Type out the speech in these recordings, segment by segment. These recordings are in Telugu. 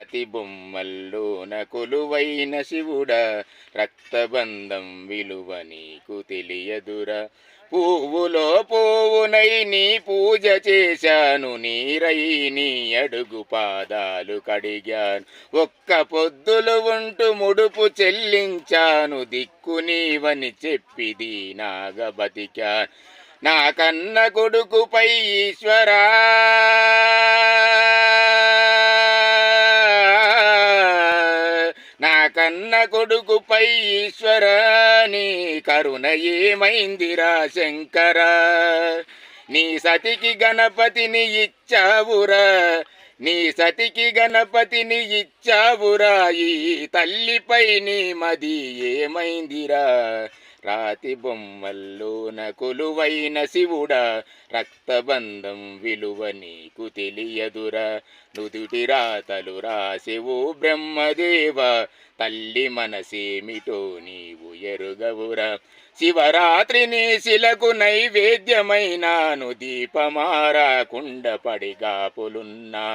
రాతి బొమ్మల్లోన కొలువైన శివుడా, రక్తబంధం విలువ నీకు తెలియదురా. పువ్వులో పువ్వునై నీ పూజ చేశాను, నీరై నీ అడుగు పాదాలు కడిగాను. ఒక్క పొద్దులు ఉంటూ ముడుపు చెల్లించాను, దిక్కు నీవని చెప్పి దీనాగా బతికాను. నా కన్న కొడుకుపై ఈశ్వరా, నా కన్న కొడుకుపై ఈశ్వరా, నీ కరుణ ఏమైందిరా శంకరా. నీ సతికి గణపతిని ఇచ్చావురా, నీ సతికి గణపతిని ఇచ్చావురా, ఈ తల్లిపై నీ మది ఏమైందిరా. రాతి బొమ్మల్లోన కొలువైన శివుడా, రక్తబంధం విలువ నీకు తెలియదురా. నుదుటి రాతలు రాసెవు బ్రహ్మదేవ, తల్లి మనసేమిటో నీవు ఎరుగవురా. శివరాత్రి నీ శిలకు నైవేద్యమైనాను, దీపమారాకుండ పడిగాపులున్నా.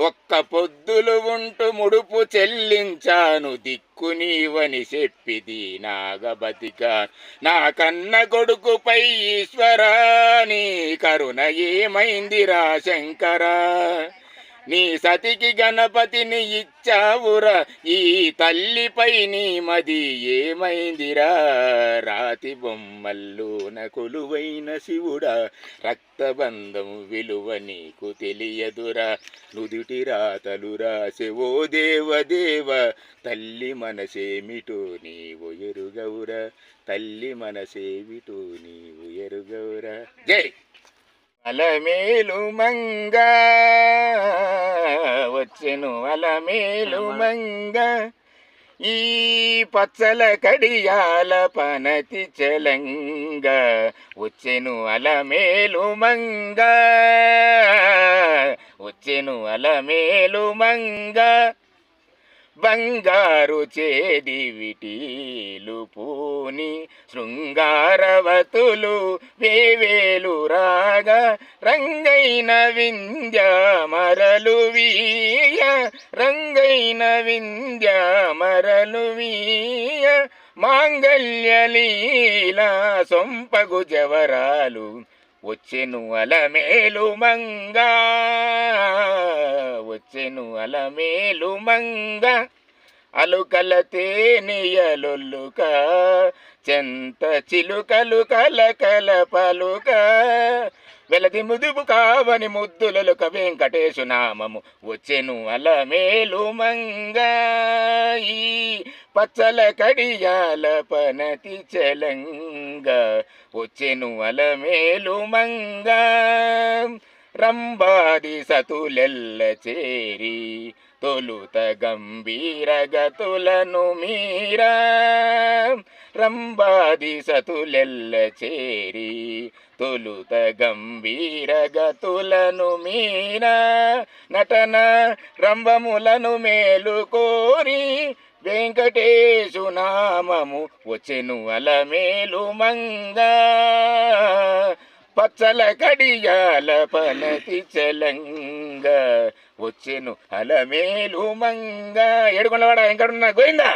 ఒక్క పొద్దులు ఉంటూ ముడుపు చెల్లించాను, దిక్కు నీవని చెప్పి దీనాగా బతికాను. నా కన్న కొడుకుపై ఈశ్వరా, నీ కరుణ ఏమైందిరా శంకరా. నీ సతికి గణపతిని ఇచ్చావురా, ఈ తల్లిపై నీ మది ఏమైందిరా. రాతి బొమ్మల్లోన కొలువైన శివుడా, రక్తబంధం విలువ నీకు తెలియదురా. నుదుటి రాతలు రాసెవో దేవదేవ, తల్లి మనసేమిటో నీవు ఎరుగవురా. తల్లి మనసేమిటో నీవు ఎరుగవురా. జై అలమేలు మంగ వచ్చెను, అలమేలు మంగ ఈ పచ్చల కడియాల పనతి చలంగ. వచ్చెను అలమేలు మంగ, వచ్చెను అలమేలు మంగ. బంగారు చేది విటీలు పూని శృంగారవతులు వేవేలు రాగా, రంగైన వింధ్య మరలు వీయ, రంగైన వింధ్య మరలు వీయ. మాంగళ్యలీలా సొంపగు జవరాలు, వచ్చెను అలమేలు మంగ, వచ్చెను అలమేలు మంగ. అలుకల తేనియలొల్లుక, చెంత చిలుకలు కలకల పలుక. వెలది ముదుపు కావని ముద్దులలుక వెంకటేశు నామము, వచ్చెను అలమేలు మంగ. ఈ పచ్చల కడియాల పనతి చలంగ, వచ్చెను అలమేలు మంగ. రంబాది సతులెల్ల చేరి తొలుత గంభీర గతులను మీరా. రంబాది సతులెల్ల చేరి తొలుత గంభీర గతులను మీరా. నటన రంభములను మేలు కోరి వెంకటేశు నామము, వచ్చెను అలమేలు మంగ. పచ్చల కడియాల పనతి చలంగ, వచ్చెను అలమేలు మంగ. ఏడుకొండవాడ వెంకటున్నా గోవిందా.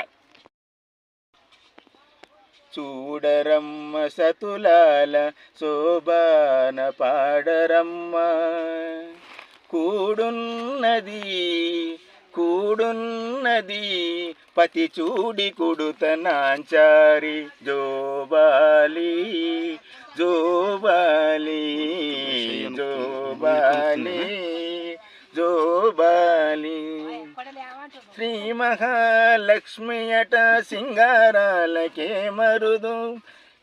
చూడరమ్మ సతులాల శోభాన పాడరమ్మ, కూడున్నది కూడున్నది పతి చూడి కుడుత నాంచారి. జోబాలి జోబాలి జోబాలి జోబాలి. శ్రీ మహాలక్ష్మి అట సింగారాలకే మరుదు,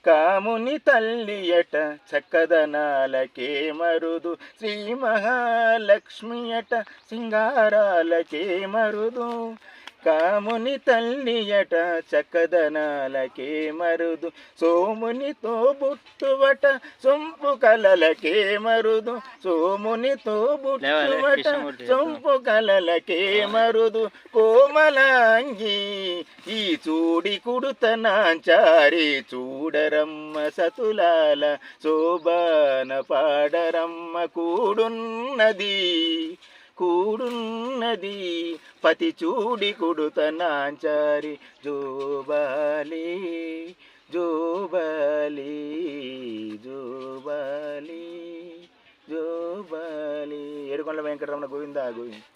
కాముని తల్లి అట చక్కదనాలకే మరుదు. శ్రీ మహాలక్ష్మి అట సింగారాలకే మరుదు, కాముని తల్లియట చక్కదనాలకే మరుదు. సోమునితో బుట్టువట సొంపు కలలకే మరుదు, సోమునితో బుట్టువట సొంపు కలలకే మరుదు. కోమలాంగి ఈ చూడి కుడుతనాంచారి, చూడరమ్మ సతులాల శోభాన పాడరమ్మ. కూడున్నది కూడున్నది పతి చూడి కుడుత నాంచారి జోబాలి జోబాలి జోబాలి జోబాలి. ఏడుకొండల వెంకటరమణ గోవిందా గోవింద.